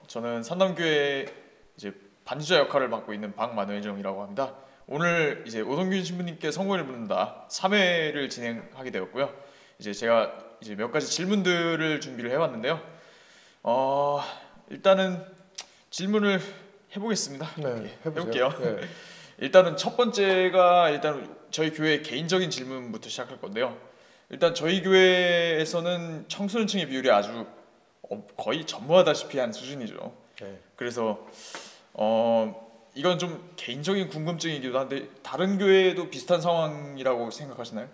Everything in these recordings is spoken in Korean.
저는 산남교회 이제 반주자 역할을 맡고 있는 박만회정이라고 합니다. 오늘 이제 오동균 신부님께 성공을 묻는다 3회를 진행하게 되었고요. 이제 제가 이제 몇 가지 질문들을 준비를 해왔는데요. 일단은 질문을 해보겠습니다. 네, 해볼게요. 네. 일단은 첫 번째가 일단 저희 교회 개인적인 질문부터 시작할 건데요. 일단 저희 교회에서는 청소년층의 비율이 아주 거의 전무하다시피 한 수준이죠. 네. 그래서 이건 좀 개인적인 궁금증이기도 한데 다른 교회도 비슷한 상황이라고 생각하시나요?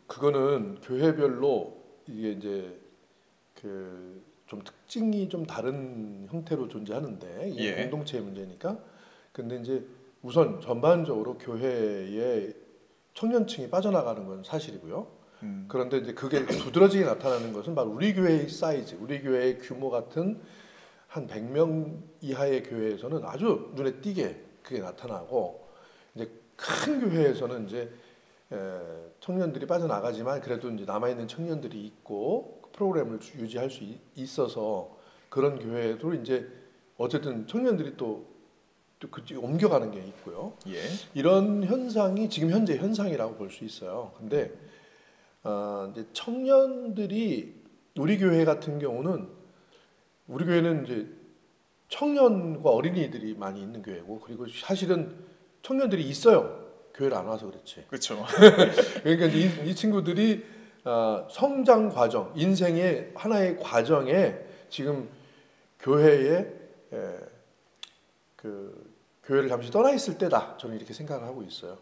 그거는 교회별로 이게 이제 그 좀 특징이 좀 다른 형태로 존재하는데 이게 공동체의 문제니까. 근데 이제 우선 전반적으로 교회에 청년층이 빠져나가는 건 사실이고요. 그런데 이제 그게 두드러지게 나타나는 것은 바로 우리 교회의 사이즈, 우리 교회의 규모 같은 한 100명 이하의 교회에서는 아주 눈에 띄게 그게 나타나고, 이제 큰 교회에서는 이제 청년들이 빠져나가지만 그래도 이제 남아있는 청년들이 있고 그 프로그램을 유지할 수 있어서 그런 교회도 이제 어쨌든 청년들이 또 옮겨가는 게 있고요. 예. 이런 현상이 지금 현재 현상이라고 볼 수 있어요. 근데 이제 청년들이 우리 교회 같은 경우는 우리 교회는 이제 청년과 어린이들이 많이 있는 교회고, 그리고 사실은 청년들이 있어요. 교회를 안 와서 그렇지. 그렇죠. 그러니까 이 친구들이 성장 과정, 인생의 하나의 과정에 지금 교회에 교회를 잠시 떠나 있을 때다. 저는 이렇게 생각을 하고 있어요.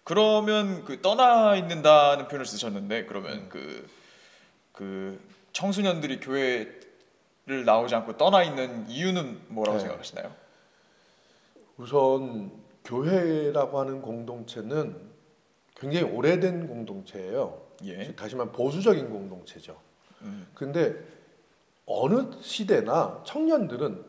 그러면 그 떠나 있는다는 표현을 쓰셨는데 그러면 그 청소년들이 교회를 나오지 않고 떠나 있는 이유는 뭐라고 생각하시나요? 우선 교회라고 하는 공동체는 굉장히 오래된 공동체예요. 예. 다시 말하면 보수적인 공동체죠. 근데 어느 시대나 청년들은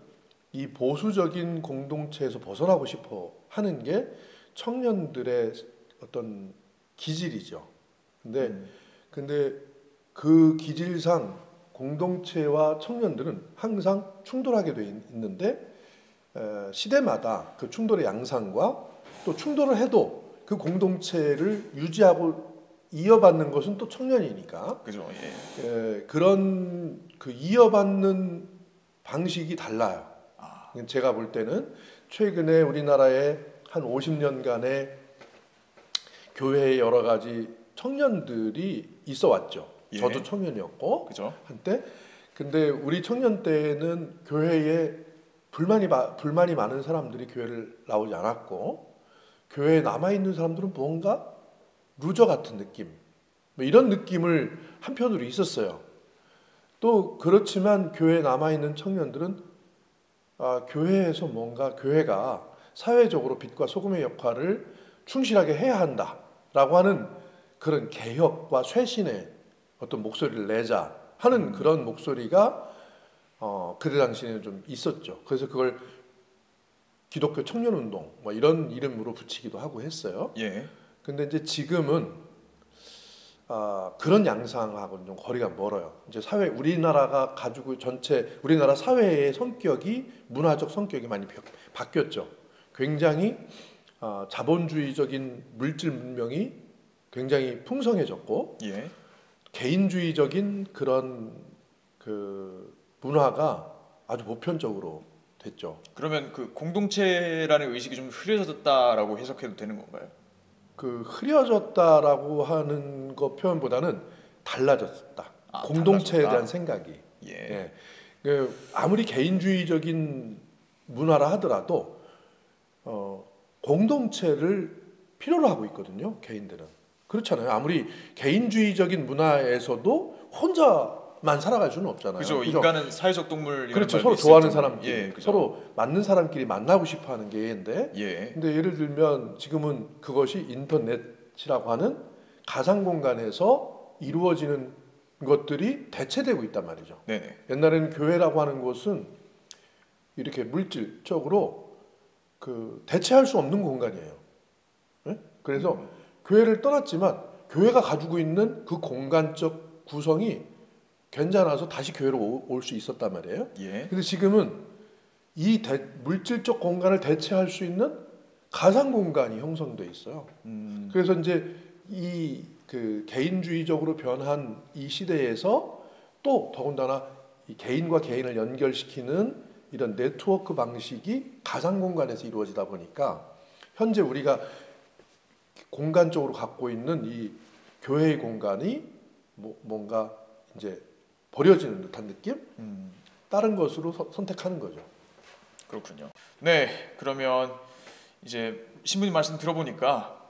이 보수적인 공동체에서 벗어나고 싶어 하는 게 청년들의 어떤 기질이죠. 근데 그 기질상 공동체와 청년들은 항상 충돌하게 돼 있는데, 시대마다 그 충돌의 양상과 또 충돌을 해도 그 공동체를 유지하고 이어받는 것은 또 청년이니까. 그죠. 그런 그 이어받는 방식이 달라요. 제가 볼 때는 최근에 우리나라에 한 50년간의 교회의 여러 가지 청년들이 있어 왔죠. 예. 저도 청년이었고 그죠. 한때. 근데 우리 청년 때는 교회에 불만이 많은 사람들이 교회를 나오지 않았고, 교회에 남아 있는 사람들은 뭔가 루저 같은 느낌, 뭐 이런 느낌을 한편으로 있었어요. 또 그렇지만 교회에 남아 있는 청년들은 교회에서 뭔가 교회가 사회적으로 빛과 소금의 역할을 충실하게 해야 한다라고 하는 그런 개혁과 쇄신의 어떤 목소리를 내자 하는 그런 목소리가 그때 당시에는 좀 있었죠. 그래서 그걸 기독교 청년운동 뭐 이런 이름으로 붙이기도 하고 했어요. 예. 근데 이제 지금은 그런 양상하고는 좀 거리가 멀어요. 이제 우리나라가 가지고 우리나라 사회의 성격이 문화적 성격이 많이 바뀌었죠. 굉장히 자본주의적인 물질 문명이 굉장히 풍성해졌고, 예. 개인주의적인 그런 그 문화가 아주 보편적으로 됐죠. 그러면 그 공동체라는 의식이 좀 흐려졌다라고 해석해도 되는 건가요? 그 흐려졌다라고 하는 것 표현보다는 달라졌다. 공동체에 달라졌다. 대한 생각이. 예. 아무리 개인주의적인 문화라 하더라도 공동체를 필요로 하고 있거든요. 개인들은. 그렇잖아요. 아무리 개인주의적인 문화에서도 혼자만 살아갈 수는 없잖아요. 그죠. 인간은 사회적 동물. 그렇죠. 서로 좋아하는 사람끼리, 예, 서로 맞는 사람끼리 만나고 싶어하는 게인데. 예. 근데 예를 들면 지금은 그것이 인터넷이라고 하는 가상 공간에서 이루어지는 것들이 대체되고 있단 말이죠. 네네. 옛날에는 교회라고 하는 것은 이렇게 물질적으로 대체할 수 없는 공간이에요. 네? 그래서 교회를 떠났지만 교회가 가지고 있는 그 공간적 구성이 괜찮아서 다시 교회로 올 수 있었단 말이에요. 예. 근데 지금은 이 물질적 공간을 대체할 수 있는 가상 공간이 형성돼 있어요. 그래서 이제 이 그 개인주의적으로 변한 이 시대에서 또 더군다나 이 개인과 개인을 연결시키는 이런 네트워크 방식이 가상 공간에서 이루어지다 보니까 현재 우리가 공간적으로 갖고 있는 이 교회의 공간이 뭔가 이제 버려지는 듯한 느낌? 다른 것으로 선택하는 거죠. 그렇군요. 네, 그러면 이제 신부님 말씀 들어보니까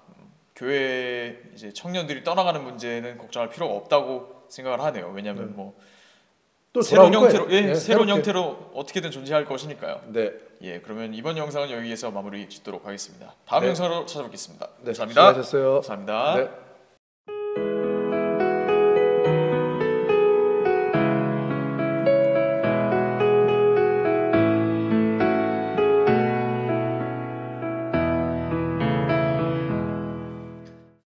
교회 이제 청년들이 떠나가는 문제는 걱정할 필요가 없다고 생각을 하네요. 왜냐하면 뭐 또 새로운 돌아올 형태로, 거예요. 예, 네, 새로운 새롭게. 형태로 어떻게든 존재할 것이니까요. 네. 예, 그러면 이번 영상은 여기에서 마무리 짓도록 하겠습니다. 다음 네. 영상으로 찾아뵙겠습니다. 네, 감사합니다. 수고하셨어요. 감사합니다. 네.